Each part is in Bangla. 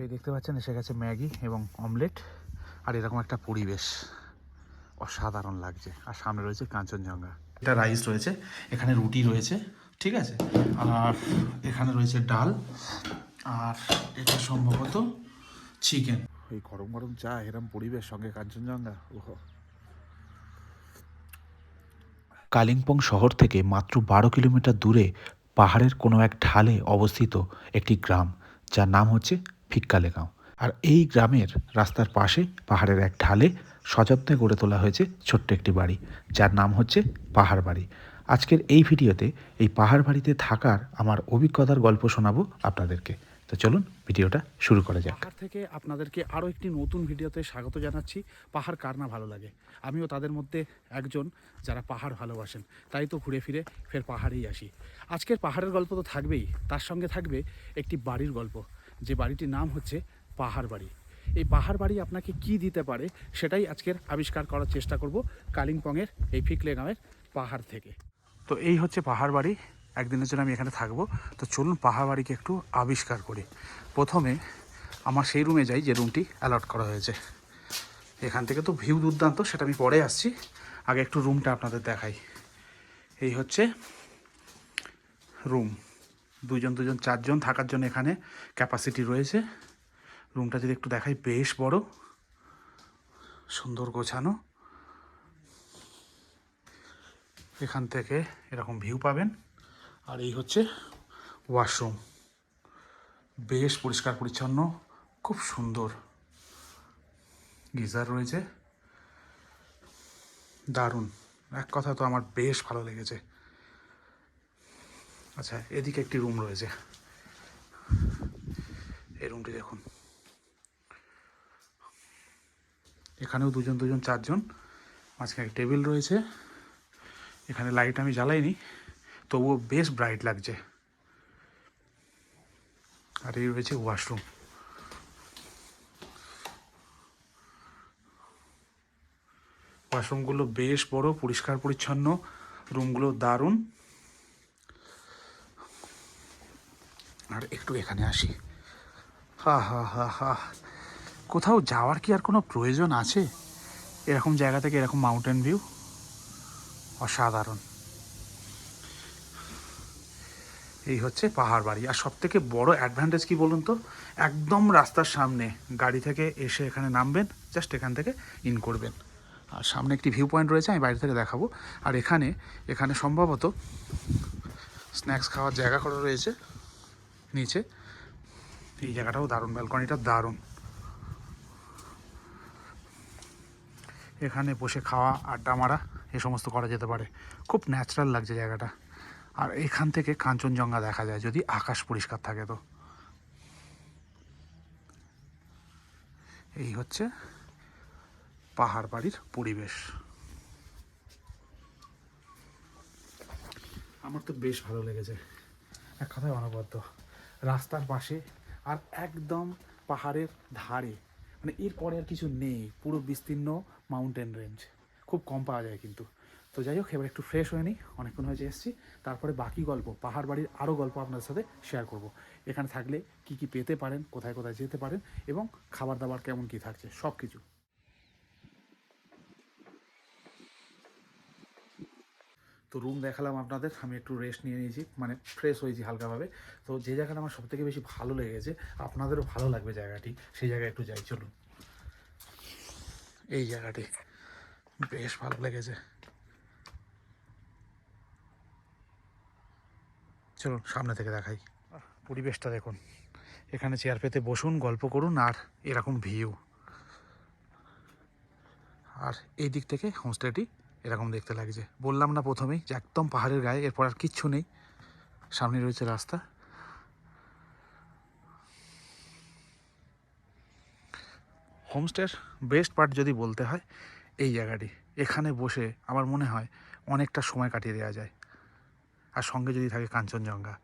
এই দেখতে পাচ্ছেন এসে গেছে ম্যাগি এবং অমলেট, আর এরকম একটা পরিবেশ অসাধারণ লাগছে। আর সামনে রয়েছে কাঞ্চনজঙ্ঘা, এটা রাইস রয়েছে, এখানে রুটি রয়েছে, ঠিক আছে, আর এখানে রয়েছে ডাল, আর এটা সম্ভবত চিকেন। এই গরম গরম চা, এরকম পরিবেশ, সঙ্গে কাঞ্চনজঙ্ঘা। ওহো। কালিম্পং শহর থেকে মাত্র 12 কিলোমিটার দূরে পাহাড়ের কোনো এক ঢালে অবস্থিত একটি গ্রাম, যার নাম হচ্ছে ফিক্কালেগাঁও। আর এই গ্রামের রাস্তার পাশে পাহাড়ের এক ঢালে সযত্নে গড়ে তোলা হয়েছে ছোট্ট একটি বাড়ি, যার নাম হচ্ছে পাহাড় বাড়ি। আজকের এই ভিডিওতে এই পাহাড় বাড়িতে থাকার আমার অভিজ্ঞতার গল্প শোনাবো আপনাদেরকে। তো চলুন ভিডিওটা শুরু করা যাক। পাহাড় থেকে আপনাদেরকে আরও একটি নতুন ভিডিওতে স্বাগত জানাচ্ছি। পাহাড় কার না ভালো লাগে, আমিও তাদের মধ্যে একজন যারা পাহাড় ভালোবাসেন, তাই তো ঘুরে ফিরে ফের পাহাড়েই আসি। আজকের পাহাড়ের গল্প তো থাকবেই, তার সঙ্গে থাকবে একটি বাড়ির গল্প, যে বাড়িটির নাম হচ্ছে পাহাড় বাড়ি। এই পাহাড় বাড়ি আপনাকে কি দিতে পারে সেটাই আজকের আবিষ্কার করার চেষ্টা করব কালিম্পংয়ের এই ফিকলেগাঁওয়ের পাহাড় থেকে। তো এই হচ্ছে পাহাড় বাড়ি, একদিনের জন্য আমি এখানে থাকবো। তো চলুন পাহাড় বাড়িকে একটু আবিষ্কার করি। প্রথমে আমার সেই রুমে যাই যে রুমটি অ্যালট করা হয়েছে। এখান থেকে তো ভিউ দুর্দান্ত, সেটা আমি পরে আসছি, আগে একটু রুমটা আপনাদের দেখাই। এই হচ্ছে রুম, দুজন চারজন থাকার জন্য এখানে ক্যাপাসিটি রয়েছে। রুমটা যদি একটু দেখাই, বেশ বড়, সুন্দর গোছানো। এখান থেকে এরকম ভিউ পাবেন। আর এই হচ্ছে ওয়াশরুম, বেশ পরিষ্কার পরিচ্ছন্ন, খুব সুন্দর, গিজার রয়েছে, দারুণ, এক কথা তো আমার বেশ ভালো লেগেছে। আচ্ছা, এদিকে একটি রুম রয়েছে, এই রুমটি দেখুন, এখানেও দুজন চারজন, মাঝখানে টেবিল রয়েছে। এখানে লাইট আমি জ্বালাইনি, তবুও বেশ ব্রাইট লাগছে। আর এই রয়েছে ওয়াশরুম। ওয়াশরুমগুলো বেশ বড়, পরিষ্কার পরিচ্ছন্ন, রুমগুলো দারুণ। আর একটু এখানে আসি, হা হা হা হা, কোথাও যাওয়ার কি আর কোনো প্রয়োজন আছে? এরকম জায়গা থেকে এরকম মাউন্টেন ভিউ অসাধারণ। এই হচ্ছে পাহাড় বাড়ি। আর সব থেকে বড় অ্যাডভান্টেজ কি বলুন তো, একদম রাস্তার সামনে, গাড়ি থেকে এসে এখানে নামবেন, জাস্ট এখান থেকে ইন করবেন। আর সামনে একটি ভিউ পয়েন্ট রয়েছে, আমি বাইরে থেকে দেখাবো। আর এখানে সম্ভবত স্ন্যাক্স খাওয়ার জায়গা করা রয়েছে নিচে। এই জায়গাটাও দারুণ, ব্যালকনিটা দারুণ, এখানে বসে খাওয়া, আড্ডা মারা, এ সমস্ত করা যেতে পারে। খুব ন্যাচারাল লাগছে জায়গাটা। আর এখান থেকে কাঞ্চনজঙ্ঘা দেখা যায় যদি আকাশ পরিষ্কার থাকে। তো এই হচ্ছে পাহাড় বাড়ির পরিবেশ। আমার তো বেশ ভালো লেগেছে, এক কথায় অনবদ্য, রাস্তার পাশে আর একদম পাহাড়ের ধারে, মানে এরপরে আর কিছু নেই, পুরো বিস্তীর্ণ মাউন্টেন রেঞ্জ, খুব কম পাওয়া যায় কিন্তু। তো যাই হোক, এবার একটু ফ্রেশ হয়ে নিই, অনেকক্ষণ হয়েছে এসেছি। তারপরে বাকি গল্প, পাহাড় বাড়ির আরও গল্প আপনাদের সাথে শেয়ার করব। এখানে থাকলে কি কি পেতে পারেন, কোথায় কোথায় যেতে পারেন, এবং খাবার দাবার কেমন কি থাকছে, সব কিছু। তো রুম দেখালাম আপনাদের, আমি একটু রেস্ট নিয়ে নিয়েছি, মানে ফ্রেশ হয়েছি হালকাভাবে। তো যে জায়গাটা আমার সবথেকে বেশি ভালো লেগেছে, আপনাদেরও ভালো লাগবে জায়গাটি, সেই জায়গায় একটু যাই, চলুন। এই জায়গাটি বেশ ভালো লেগেছে, চলুন সামনে থেকে দেখাই। পরিবেশটা দেখুন, এখানে চেয়ার পেতে বসুন, গল্প করুন, আর এরকম ভিউ। আর এই দিক থেকে হোমস্টেটি এরকম দেখতে লাগছে। বললাম না প্রথমেই যে একদম পাহাড়ের গায়ে, এরপর আর কিচ্ছু নেই, সামনে রয়েছে রাস্তা। হোমস্টের বেস্ট পার্ট যদি বলতে হয়, এই জায়গাটি, এখানে বসে আমার মনে হয় অনেকটা সময় কাটিয়ে দেওয়া যায়, আর সঙ্গে যদি থাকে কাঞ্চনজঙ্ঘা।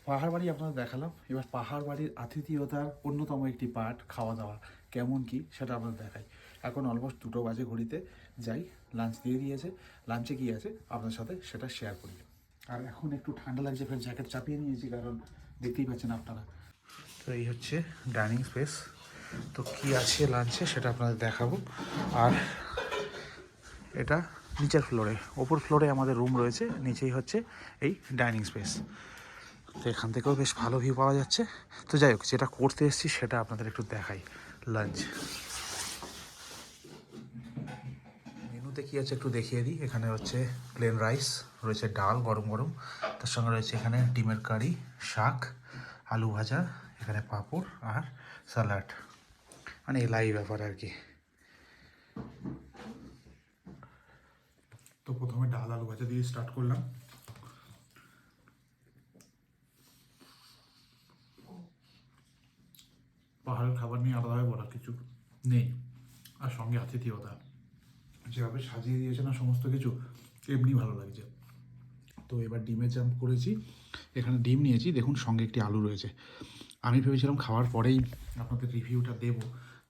পাহাড় বাড়ি আপনাদের দেখালাম, এবার পাহাড় বাড়ির আতিথেয়তার অন্যতম একটি পার্ট খাওয়া দাওয়া, কেমন কি সেটা আপনাদের দেখাই। এখন অলমোস্ট 2টো বাজে ঘড়িতে। যাই, লাঞ্চ দিয়ে দিয়েছে, লাঞ্চে কী আছে আপনার সাথে সেটা শেয়ার করি। আর এখন একটু ঠান্ডা লাগছে, ফের জ্যাকেট চাপিয়ে নিয়েছি, কারণ দেখতেই পাচ্ছেন আপনারা। তো এই হচ্ছে ডাইনিং স্পেস। তো কী আছে লাঞ্চে সেটা আপনাদের দেখাবো। আর এটা নিচের ফ্লোরে, ওপর ফ্লোরে আমাদের রুম রয়েছে, নিচেই হচ্ছে এই ডাইনিং স্পেস। তো এখান থেকেও বেশ ভালো ভিউ পাওয়া যাচ্ছে। তো যাই হোক, যেটা করতে এসেছি সেটা আপনাদের একটু দেখাই। লাঞ্চ মেনুতে কী আছে একটু দেখিয়ে দিই। এখানে হচ্ছে প্লেন রাইস, রয়েছে ডাল গরম গরম, তার সঙ্গে রয়েছে এখানে ডিমের কারি, শাক, আলু ভাজা, এখানে পাঁপড় আর স্যালাড, মানে এলাই ব্যাপার আর কি। তো প্রথমে ডাল আলু ভাজা দিয়ে স্টার্ট করলাম। পাহাড়ের খাবার নিয়ে আলাদাভাবে বলার কিছু নেই। আর সঙ্গে আতিথেয়তা, যেভাবে সাজিয়ে দিয়েছে না সমস্ত কিছু, এমনি ভালো লাগছে। তো এবার ডিমে জাম্প করেছি, এখানে ডিম নিয়েছি, দেখুন সঙ্গে একটি আলু রয়েছে। আমি ভেবেছিলাম খাওয়ার পরেই আপনাদের রিভিউটা দেব,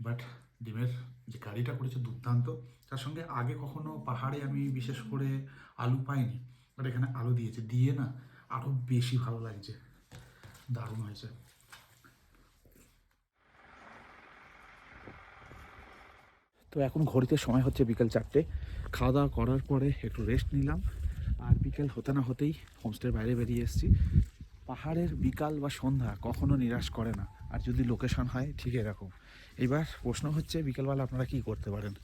বাট ডিমের যে কারিটা করেছে দুর্দান্ত। তার সঙ্গে আগে কখনো পাহাড়ে আমি বিশেষ করে আলু পাইনি, বাট এখানে আলু দিয়েছে, দিয়ে না আরও বেশি ভালো লাগছে, দারুণ হয়েছে। তো এখন ঘড়িতে সময় হচ্ছে বিকেল 4টে। খাওয়া দাওয়া করার পরে একটু রেস্ট নিলাম, আর বিকেল হতে না হতেই হোমস্টের বাইরে বেরিয়ে এসেছি। পাহাড়ের বিকাল বা সন্ধ্যা কখনো নিরাশ করে না, আর যদি লোকেশন হয় ঠিক এরকম। এবার প্রশ্ন হচ্ছে বিকেলবেলা আপনারা কী করতে পারেন।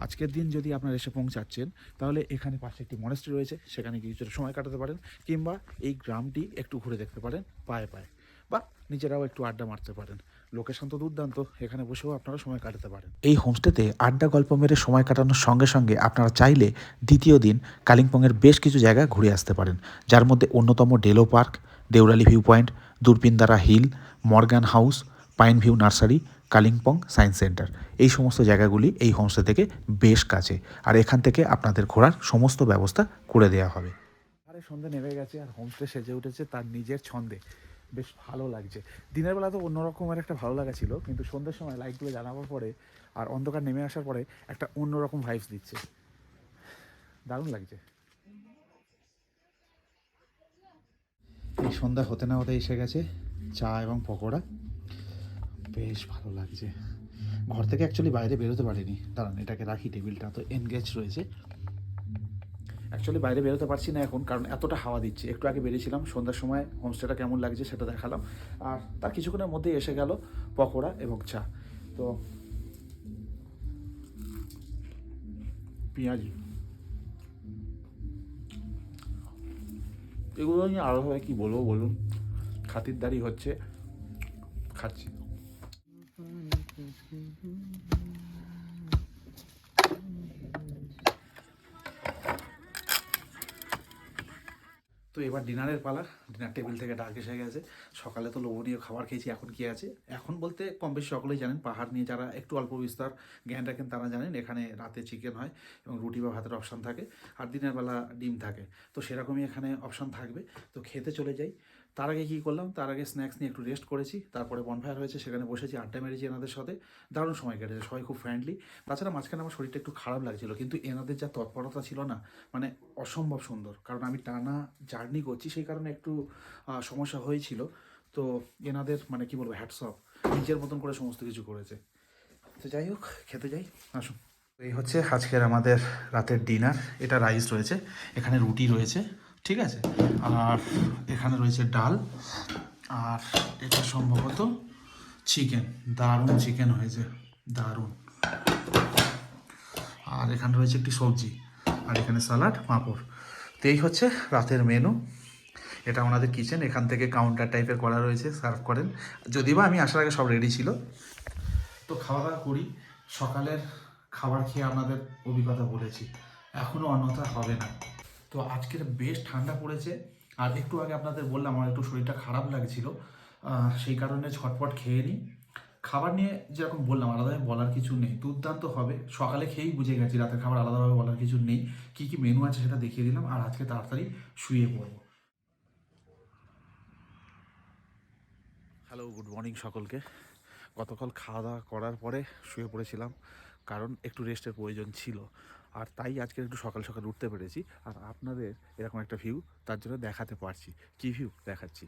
আজকের দিন যদি আপনারা এসে পৌঁছাচ্ছেন, তাহলে এখানে পাশে একটি মনেস্ট্রি রয়েছে, সেখানে কিছুটা সময় কাটাতে পারেন, কিংবা এই গ্রামটি একটু ঘুরে দেখতে পারেন পায়ে পায়ে, বা নিজেরাও একটু আড্ডা মারতে পারেন। লোকেশন তো দুর্দান্ত, এখানে বসেও আপনারা সময় কাটাতে পারেন। এই হোমস্টেতে আড্ডা গল্প মেরে সময় কাটানোর সঙ্গে সঙ্গে আপনারা চাইলে দ্বিতীয় দিন কালিম্পংয়ের বেশ কিছু জায়গা ঘুরে আসতে পারেন, যার মধ্যে অন্যতম Deolo park, Deurali view point, Durpin Dara hill, Morgan house, pine view nursery, Kalimpong science centre. এই সমস্ত জায়গাগুলি এই হোমস্টে থেকে বেশ কাছে, আর এখান থেকে আপনাদের ঘোরার সমস্ত ব্যবস্থা করে দেওয়া হবে। আরে সন্ধ্যে নেমে গেছে আর হোমস্টে সেজে উঠেছে তার নিজের ছন্দে, বেশ ভালো লাগছে। দিনের বেলা তো অন্যরকমের একটা ভালো লাগা ছিল, কিন্তু সন্ধ্যের সময় লাইটগুলো জ্বালাবার পরে আর অন্ধকার নেমে আসার পরে একটা অন্যরকম ভাইবস দিচ্ছে, দারুণ লাগছে। এই সন্ধ্যা হতে না হতে এসে গেছে চা এবং পকোড়া, বেশ ভালো লাগছে। ঘর থেকে অ্যাকচুয়ালি বাইরে বেরোতে পারিনি, দাঁড়ান এটাকে রাখি, টেবিলটা তো এনগেজ রয়েছে। অ্যাকচুয়ালি বাইরে বেরোতে পারছি না এখন, কারণ এতটা হাওয়া দিচ্ছে। একটু আগে বেরিয়েছিলাম, সন্ধ্যার সময় হোমস্টেটা কেমন লাগছে সেটা দেখালাম, আর তার কিছুক্ষণের মধ্যেই এসে গেল পকোড়া এবং চা। তো পেঁয়াজি, এগুলো নিয়ে আলাদাভাবে কী বলবো বলুন, খাতিরদারি হচ্ছে, খাচ্ছি। তো এবার ডিনারের পালা, ডিনার টেবিল থেকে ডাক এসে গেছে। সকালে তো লোভনীয় খাবার খেয়েছি, এখন কি আছে, এখন বলতে কম বেশি সকলেই জানেন, পাহাড় নিয়ে যারা একটু অল্প বিস্তর জ্ঞান রাখেন তারা জানেন, এখানে রাতে চিকেন হয় এবং রুটি বা ভাতের অপশান থাকে, আর দিনের বেলা ডিম থাকে। তো সেরকমই এখানে অপশান থাকবে। তো খেতে চলে যাই। তার আগে কী করলাম, তার আগে স্ন্যাক্স নিয়ে একটু রেস্ট করেছি, তারপরে বনফায়ার হয়েছে, সেখানে বসেছি, আড্ডা মেরেছি এনাদের সাথে, দারুণ সময় কেটেছে, সবাই খুব ফ্রেন্ডলি। তাছাড়া মাঝখানে আমার শরীরটা একটু খারাপ লাগছিল, কিন্তু এনাদের যা তৎপরতা ছিল না, মানে অসম্ভব সুন্দর। কারণ আমি টানা জার্নি করছি, সেই কারণে একটু সমস্যা হয়েছিল। তো এনাদের মানে কি বলবো, হ্যাটস অফ, নিজের মতন করে সমস্ত কিছু করেছে। তো যাই হোক, খেতে যাই, আসুন। এই হচ্ছে আজকের আমাদের রাতের ডিনার। এটা রাইস রয়েছে, এখানে রুটি রয়েছে, ঠিক আছে, আর এখানে রয়েছে ডাল, আর এটা সম্ভবত চিকেন, দারুণ চিকেন হয়েছে, দারুণ। আর এখানে রয়েছে একটি সবজি, আর এখানে স্যালাড, পাঁপড়। তো এই হচ্ছে রাতের মেনু। এটা আমাদের কিচেন, এখান থেকে কাউন্টার টাইপের করা রয়েছে, সার্ভ করেন। যদিও বা আমি আসার আগে সব রেডি ছিল। তো খাওয়া দাওয়া করি। সকালের খাবার খেয়ে আপনাদের অভিজ্ঞতা বলেছি, এখনও অন্যথা হবে না। তো আজকের বেশ ঠান্ডা পড়েছে, আর একটু আগে আপনাদের বললাম আমার একটু শরীরটা খারাপ লাগছিল, সেই কারণে ঝটপট খেয়ে নিই। খাবার নিয়ে যেরকম বললাম আলাদাভাবে বলার কিছু নেই, দুর্দান্ত হবে। সকালে খেয়েই বুঝে গেছি রাতের খাবার আলাদাভাবে বলার কিছু নেই। কী কী মেনু আছে সেটা দেখিয়ে দিলাম, আর আজকে তাড়াতাড়ি শুয়ে পড়বো। হ্যালো, গুড মর্নিং সকলকে। গতকাল খাওয়া দাওয়া করার পরে শুয়ে পড়েছিলাম, কারণ একটু রেস্টের প্রয়োজন ছিল, আর তাই আজকে একটু সকাল সকাল উঠতে পেরেছি আর আপনাদের এরকম একটা ভিউ তার জন্য দেখাতে পারছি। কী ভিউ দেখাচ্ছি,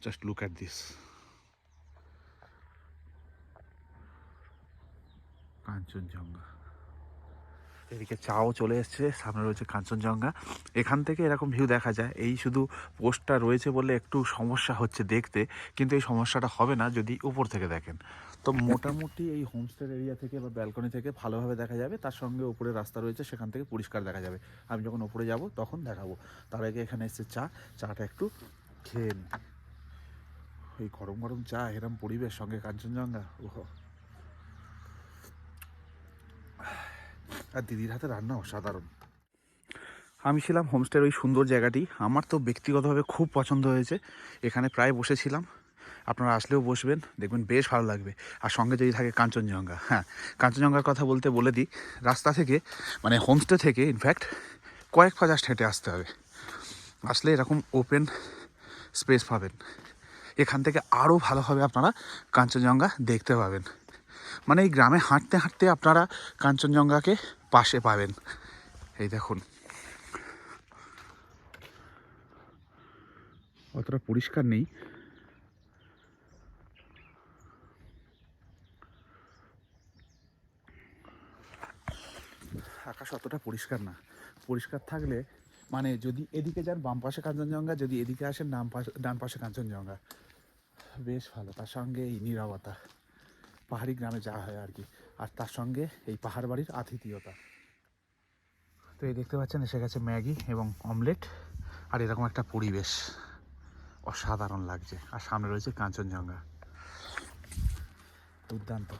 just look at this, Kanchenjunga. এদিকে চাও চলে এসছে, সামনে রয়েছে কাঞ্চনজঙ্ঘা। এখান থেকে এরকম ভিউ দেখা যায়। এই শুধু পোস্টটা রয়েছে বলে একটু সমস্যা হচ্ছে দেখতে, কিন্তু এই সমস্যাটা হবে না যদি উপর থেকে দেখেন। তো মোটামুটি এই হোমস্টে এরিয়া থেকে বা ব্যালকনি থেকে ভালোভাবে দেখা যাবে। তার সঙ্গে উপরে রাস্তা রয়েছে, সেখান থেকে পরিষ্কার দেখা যাবে। আমি যখন উপরে যাব তখন দেখাবো। তার আগে এখানে এসছে চাটা একটু খেয়ে নিই। ওই গরম গরম চা, এরম পরিবেশ, সঙ্গে কাঞ্চনজঙ্ঘা, ওহ। আর দিদির হাতে রান্না অসাধারণ। আমি ছিলাম হোমস্টের ওই সুন্দর জায়গাটি, আমার তো ব্যক্তিগতভাবে খুব পছন্দ হয়েছে। এখানে প্রায় বসেছিলাম, আপনারা আসলেও বসবেন, দেখবেন বেশ ভালো লাগবে। আর সঙ্গে যদি থাকে কাঞ্চনজঙ্ঘা, হ্যাঁ কাঞ্চনজঙ্ঘার কথা বলে দিই, রাস্তা থেকে মানে হোমস্টে থেকে ইনফ্যাক্ট কয়েক পা জাস্ট হেঁটে আসতে হবে। আসলে এরকম ওপেন স্পেস পাবেন, এখান থেকে আরও ভালোভাবে আপনারা কাঞ্চনজঙ্ঘা দেখতে পাবেন। মানে এই গ্রামে হাঁটতে হাঁটতে আপনারা কাঞ্চনজঙ্ঘাকে পাশে পাবেন। এই দেখুন, অতটা পরিষ্কার নেই, আকাশ অতটা পরিষ্কার না। পরিষ্কার থাকলে মানে যদি এদিকে যান বাম পাশে কাঞ্চনজঙ্ঘা, যদি এদিকে আসেন ডান পাশে কাঞ্চনজঙ্ঘা, বেশ ভালো। তার সঙ্গে এই নীরবতা, পাহাড়ি গ্রামে যা হয় আর কি, আর তার সঙ্গে এই পাহাড় বাড়ির আতিথেয়তা। তো এই দেখতে পাচ্ছেন এসে গেছে ম্যাগি এবং অমলেট, আর এরকম একটা পরিবেশ অসাধারণ লাগছে। আর সামনে রয়েছে কাঞ্চনজঙ্ঘা, দুর্দান্ত।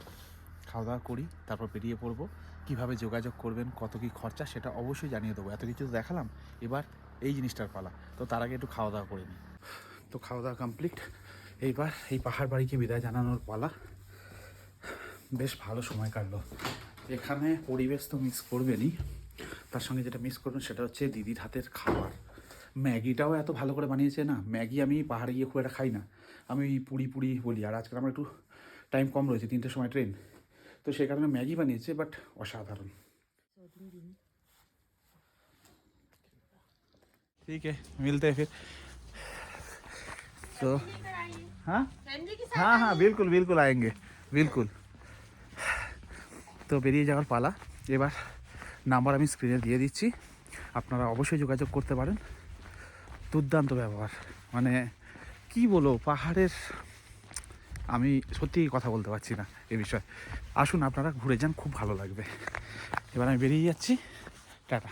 খাওয়া দাওয়া করি, তারপর বেরিয়ে পড়বো। কীভাবে যোগাযোগ করবেন, কত কী খরচা, সেটা অবশ্যই জানিয়ে দেবো। এত কিছু তো দেখালাম, এবার এই জিনিসটার পালা। তো তার আগে একটু খাওয়া দাওয়া করে নিই। তো খাওয়া দাওয়া কমপ্লিট, এইবার এই পাহাড় বাড়িকে বিদায় জানানোর পালা। বেশ ভালো সময় কাটলো এখানে। পরিবেশ তো মিস করবেনই, তার সঙ্গে যেটা মিস করবেন সেটা হচ্ছে দিদির হাতের খাবার। ম্যাগিটাও এত ভালো করে বানিয়েছে না, ম্যাগি আমি পাহাড়ে গিয়ে খুব একটা খাই না, আমি পুরি বলি। আর আজকাল আমার একটু টাইম কম রয়েছে, 3টের সময় ট্রেন, তো সেই কারণে ম্যাগি বানিয়েছে, বাট অসাধারণ। ठीक है, मिलते हैं फिर। तो हाँ हाँ हाँ बिल्कुल बिल्कुल आएंगे, बिल्कुल। তো বেরিয়ে যাওয়ার পালা এবার। নাম্বার আমি স্ক্রিনে দিয়ে দিচ্ছি, আপনারা অবশ্যই যোগাযোগ করতে পারেন। দুর্দান্ত ব্যবহার, মানে কি বলবো, পাহাড়ের আমি সত্যিই কথা বলতে পারছি না এ বিষয়ে। আসুন আপনারা ঘুরে যান, খুব ভালো লাগবে। এবার আমি বেরিয়ে যাচ্ছি, টাটা।